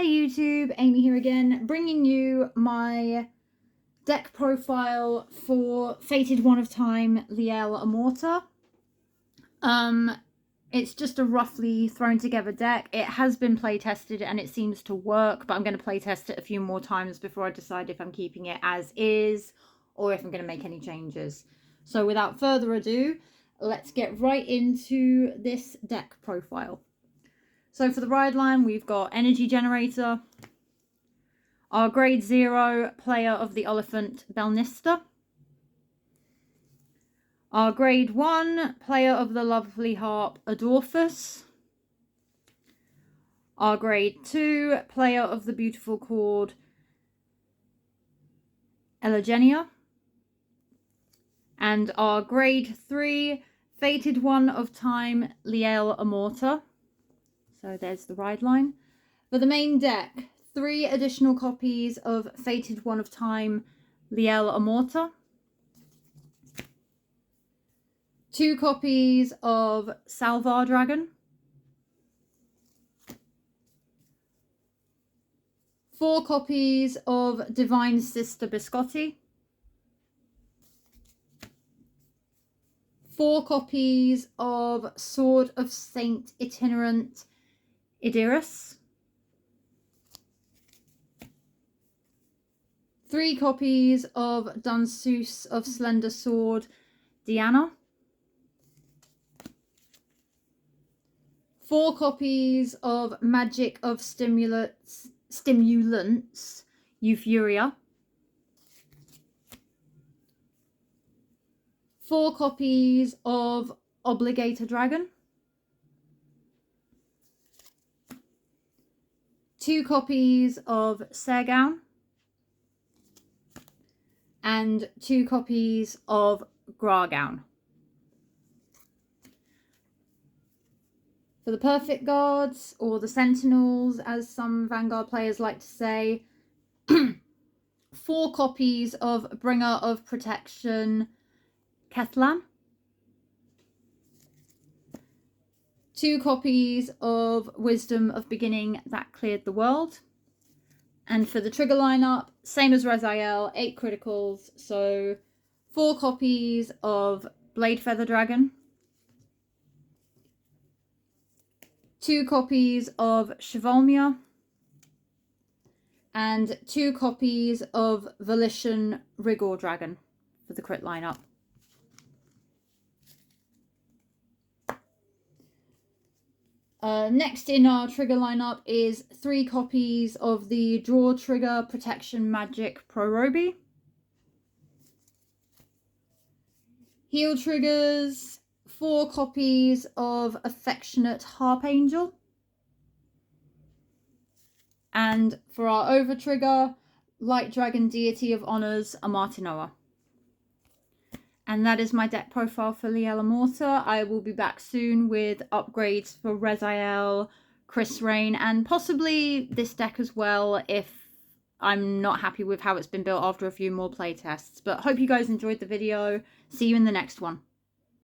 Hey YouTube, Amy here again, bringing you my deck profile for Fated One of Time liael amorta. It's just a roughly thrown together deck. It has been play tested and it seems to work, but I'm going to play test it a few more times before I decide if I'm keeping it as is or if I'm going to make any changes. So without further ado, let's get right into this deck profile. So for the ride line, we've got Energy Generator, our grade 0 player of the Elephant Belnista, our grade 1 player of the Lovely Harp Adorphus, our grade 2 player of the Beautiful Chord Elagenia, and our grade 3 Fated One of Time liael amorta. So there's the ride line. For the main deck, 3 additional copies of Fated One of Time liael amorta, 2 copies of Salvar Dragon, 4 copies of Divine Sister Biscotti, 4 copies of Sword of Saint Itinerant Idiris, 3 copies of Danseuse of Slender Sword Diana, 4 copies of Magic of Stimulants Euphoria, 4 copies of Obligator Dragon, 2 copies of Sergown, and 2 copies of Gragown. For the perfect guards, or the sentinels as some Vanguard players like to say, 4 copies of Bringer of Protection Ketlan, 2 copies of Wisdom of Beginning That Cleared the World. And for the trigger lineup, same as liael, 8 criticals, so 4 copies of Blade Feather Dragon, 2 copies of Chevalmia, and 2 copies of Volition Rigor Dragon for the crit lineup. Next in our trigger lineup is 3 copies of the Draw Trigger Protection Magic Prorobi, heal triggers, 4 copies of Affectionate Harp Angel, and for our over trigger, Light Dragon Deity of Honors Amartinoa. And that is my deck profile for liael amorta. I will be back soon with upgrades for Reziel, Chris Rain, and possibly this deck as well if I'm not happy with how it's been built after a few more playtests. But hope you guys enjoyed the video. See you in the next one.